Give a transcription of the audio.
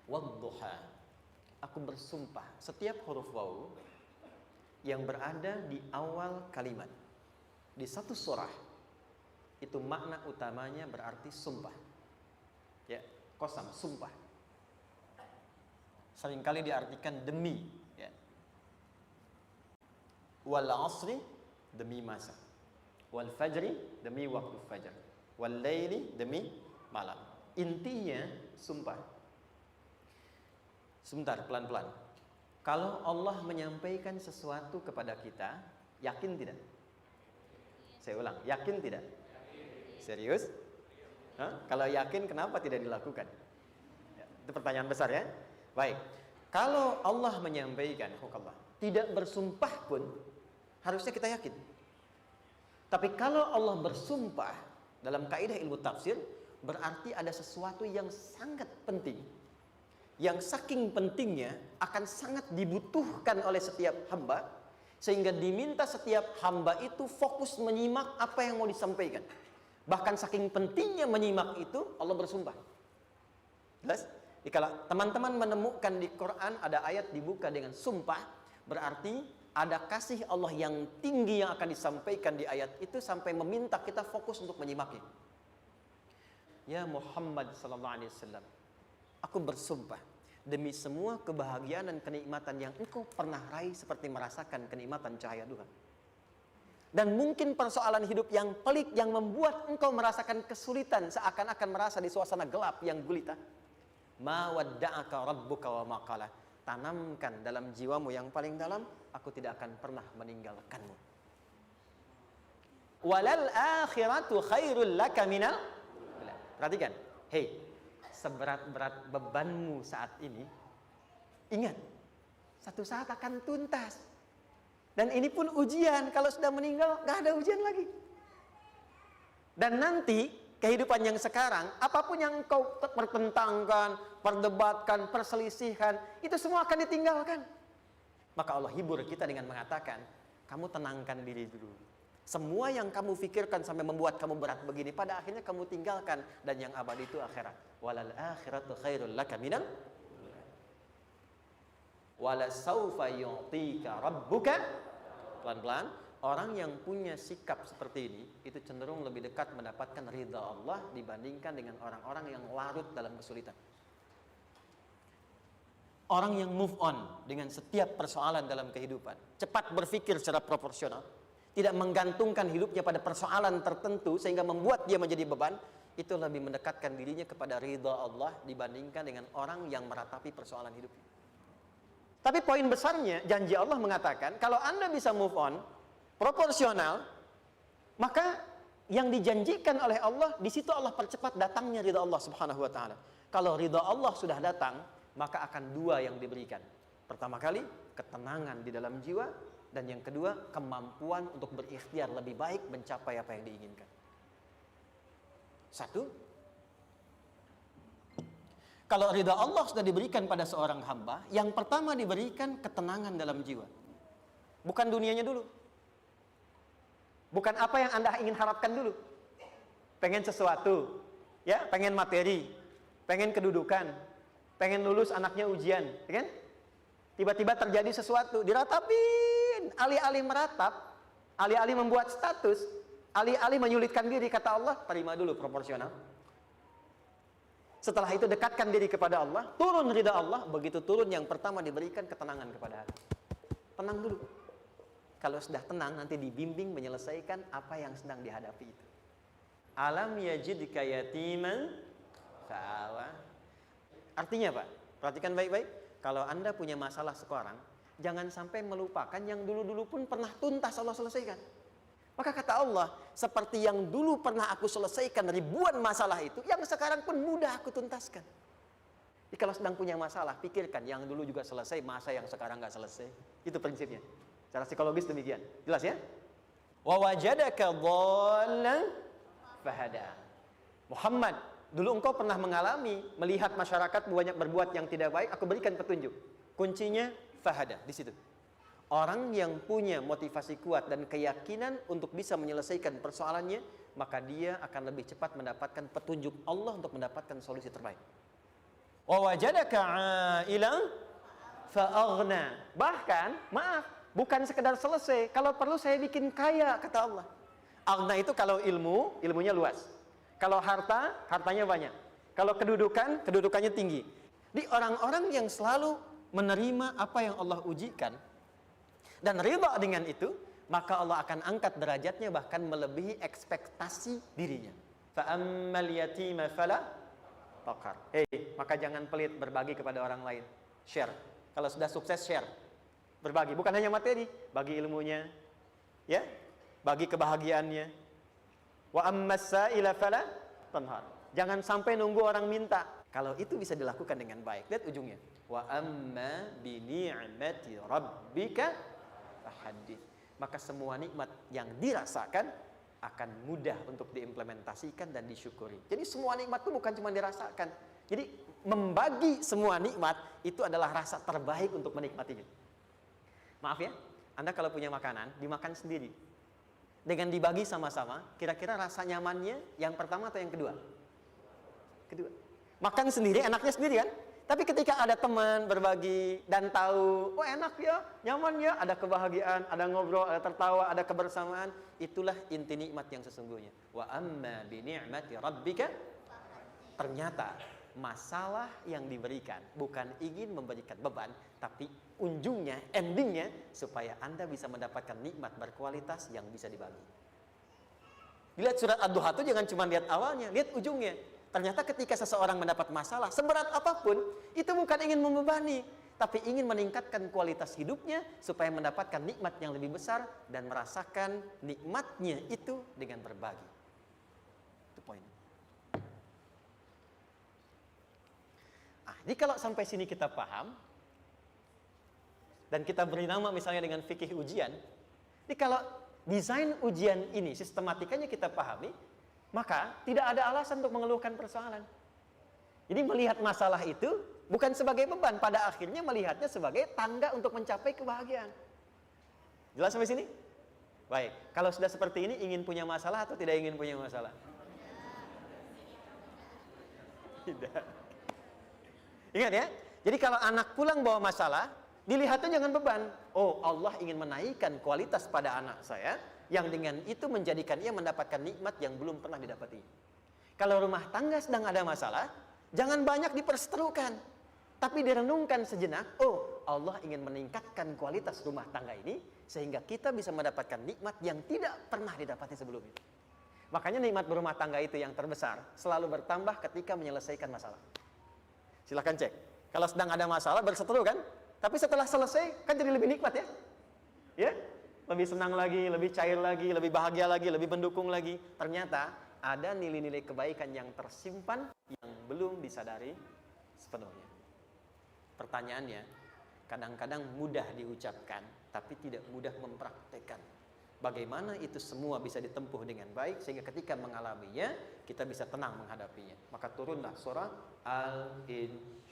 wadduha, aku bersumpah. Setiap huruf waw yang berada di awal kalimat di satu surah itu makna utamanya berarti sumpah. Ya, qasam, sumpah. Seringkali diartikan demi, ya. Wal asri, demi masa. Wal fajri, demi waktu fajar. Wal laili, demi malam. Intinya sumpah. Sebentar, pelan-pelan. Kalau Allah menyampaikan sesuatu kepada kita, yakin tidak? Saya ulang, yakin tidak? Serius? Hah? Kalau yakin, kenapa tidak dilakukan? Ya, itu pertanyaan besar, ya. Baik. Kalau Allah menyampaikan, tidak bersumpah pun harusnya kita yakin. Tapi kalau Allah bersumpah dalam kaidah ilmu tafsir, berarti ada sesuatu yang sangat penting, yang saking pentingnya akan sangat dibutuhkan oleh setiap hamba, sehingga diminta setiap hamba itu fokus menyimak apa yang mau disampaikan. Bahkan saking pentingnya menyimak itu, Allah bersumpah. Jelas? Jadi kalau teman-teman menemukan di Quran ada ayat dibuka dengan sumpah, berarti ada kasih Allah yang tinggi yang akan disampaikan di ayat itu sampai meminta kita fokus untuk menyimaknya. Ya Muhammad sallallahu alaihi wasallam, aku bersumpah demi semua kebahagiaan dan kenikmatan yang engkau pernah raih seperti merasakan kenikmatan cahaya Tuhan. Dan mungkin persoalan hidup yang pelik yang membuat engkau merasakan kesulitan seakan-akan merasa di suasana gelap yang gulita. Ma wadda'aka rabbuka wa ma qala. Tanamkan dalam jiwamu yang paling dalam, aku tidak akan pernah meninggalkanmu. Walal akhiratu khairul laka minal. Perhatikan, hei, seberat-berat bebanmu saat ini, ingat, satu saat akan tuntas. Dan ini pun ujian. Kalau sudah meninggal, gak ada ujian lagi. Dan nanti kehidupan yang sekarang, apapun yang engkau pertentangkan, perdebatkan, perselisihan, itu semua akan ditinggalkan. Maka Allah hibur kita dengan mengatakan, kamu tenangkan diri dulu. Semua yang kamu pikirkan sampai membuat kamu berat begini, pada akhirnya kamu tinggalkan. Dan yang abadi itu akhirat. Walal akhiratu khairul laka minal. Wala saufa yu'tika rabbuka. Pelan-pelan, orang yang punya sikap seperti ini itu cenderung lebih dekat mendapatkan ridha Allah dibandingkan dengan orang-orang yang larut dalam kesulitan. Orang yang move on dengan setiap persoalan dalam kehidupan, cepat berpikir secara proporsional, tidak menggantungkan hidupnya pada persoalan tertentu sehingga membuat dia menjadi beban, itu lebih mendekatkan dirinya kepada ridha Allah dibandingkan dengan orang yang meratapi persoalan hidupnya. Tapi poin besarnya, janji Allah mengatakan, kalau Anda bisa move on, proporsional, maka yang dijanjikan oleh Allah, di situ Allah percepat datangnya ridha Allah subhanahu wa ta'ala. Kalau ridha Allah sudah datang, maka akan dua yang diberikan. Pertama kali, ketenangan di dalam jiwa, dan yang kedua, kemampuan untuk berikhtiar lebih baik mencapai apa yang diinginkan. Satu, kalau ridha Allah sudah diberikan pada seorang hamba, yang pertama diberikan ketenangan dalam jiwa. Bukan dunianya dulu. Bukan apa yang Anda ingin harapkan dulu. Pengen sesuatu, ya, pengen materi, pengen kedudukan, pengen lulus anaknya ujian, ya kan? Tiba-tiba terjadi sesuatu, diratapin, alih-alih meratap, alih-alih membuat status, alih-alih menyulitkan diri, kata Allah, terima dulu proporsional. Setelah itu dekatkan diri kepada Allah, turun ridha Allah. Begitu turun, yang pertama diberikan ketenangan kepada hati. Tenang dulu. Kalau sudah tenang, nanti dibimbing menyelesaikan apa yang sedang dihadapi itu. Alam yajidka yatiman fa'awa. Artinya Pak, perhatikan baik-baik. Kalau Anda punya masalah sekarang, jangan sampai melupakan yang dulu-dulu pun pernah tuntas Allah selesaikan. Maka kata Allah, seperti yang dulu pernah aku selesaikan ribuan masalah itu, yang sekarang pun mudah aku tuntaskan. Jadi kalau sedang punya masalah, pikirkan yang dulu juga selesai, masa yang sekarang nggak selesai. Itu prinsipnya. Secara psikologis demikian. Jelas ya? Wa wajadaka dhallan fahada. Muhammad, dulu engkau pernah mengalami melihat masyarakat banyak berbuat yang tidak baik, aku berikan petunjuk. Kuncinya fahada di situ. Orang yang punya motivasi kuat dan keyakinan untuk bisa menyelesaikan persoalannya, maka dia akan lebih cepat mendapatkan petunjuk Allah untuk mendapatkan solusi terbaik. Wa wajadaka 'ailan fa'aghna. Bahkan, maaf, bukan sekedar selesai. Kalau perlu saya bikin kaya, kata Allah. Aghna itu kalau ilmunya luas. Kalau harta, hartanya banyak. Kalau kedudukan, kedudukannya tinggi. Di orang-orang yang selalu menerima apa yang Allah ujikan dan ridha dengan itu, maka Allah akan angkat derajatnya bahkan melebihi ekspektasi dirinya. Fa ammal yatima fala taqhar. Maka jangan pelit berbagi kepada orang lain. Share. Kalau sudah sukses, share. Berbagi, bukan hanya materi, bagi ilmunya, ya, bagi kebahagiaannya. Wa ammas sa'ila fala tanhar. Jangan sampai nunggu orang minta. Kalau itu bisa dilakukan dengan baik, lihat ujungnya. Wa amma bi ni'mati rabbika fahaddits. Maka semua nikmat yang dirasakan akan mudah untuk diimplementasikan dan disyukuri. Jadi semua nikmat itu bukan cuma dirasakan. Jadi membagi semua nikmat itu adalah rasa terbaik untuk menikmatinya. Maaf ya, Anda kalau punya makanan, dimakan sendiri. Dengan dibagi sama-sama, kira-kira rasa nyamannya yang pertama atau yang kedua? Kedua. Makan sendiri, enaknya sendiri kan? Tapi ketika ada teman berbagi dan tahu, oh enak ya, nyaman ya, ada kebahagiaan, ada ngobrol, ada tertawa, ada kebersamaan, itulah inti nikmat yang sesungguhnya. Wa amma bi ni'mati rabbika. Ternyata masalah yang diberikan bukan ingin memberikan beban, tapi ujungnya, endingnya supaya Anda bisa mendapatkan nikmat berkualitas yang bisa dibagi. Lihat surat Ad-Duha itu jangan cuma lihat awalnya, lihat ujungnya. Ternyata ketika seseorang mendapat masalah, seberat apapun, itu bukan ingin membebani, tapi ingin meningkatkan kualitas hidupnya supaya mendapatkan nikmat yang lebih besar dan merasakan nikmatnya itu dengan berbagi. Itu poin. Jadi kalau sampai sini kita paham, dan kita beri nama misalnya dengan fikih ujian, jadi kalau desain ujian ini, sistematikanya kita pahami, maka tidak ada alasan untuk mengeluhkan persoalan. Jadi melihat masalah itu bukan sebagai beban, pada akhirnya melihatnya sebagai tangga untuk mencapai kebahagiaan. Jelas sampai sini? Baik, kalau sudah seperti ini, ingin punya masalah atau tidak ingin punya masalah? Tidak. Ingat ya, jadi kalau anak pulang bawa masalah, dilihatnya jangan beban. Oh, Allah ingin menaikkan kualitas pada anak saya, yang dengan itu menjadikan ia mendapatkan nikmat yang belum pernah didapati. Kalau rumah tangga sedang ada masalah, jangan banyak diperseterukan, tapi direnungkan sejenak. Oh, Allah ingin meningkatkan kualitas rumah tangga ini sehingga kita bisa mendapatkan nikmat yang tidak pernah didapati sebelumnya. Makanya nikmat berumah tangga itu yang terbesar selalu bertambah ketika menyelesaikan masalah. Silahkan cek. Kalau sedang ada masalah berseteru kan, tapi setelah selesai kan jadi lebih nikmat ya. Ya? Lebih senang lagi, lebih cair lagi, lebih bahagia lagi, lebih mendukung lagi. Ternyata ada nilai-nilai kebaikan yang tersimpan yang belum disadari sepenuhnya. Pertanyaannya, kadang-kadang mudah diucapkan, tapi tidak mudah mempraktekkan. Bagaimana itu semua bisa ditempuh dengan baik, sehingga ketika mengalaminya, kita bisa tenang menghadapinya. Maka turunlah surah Al-Insyirah.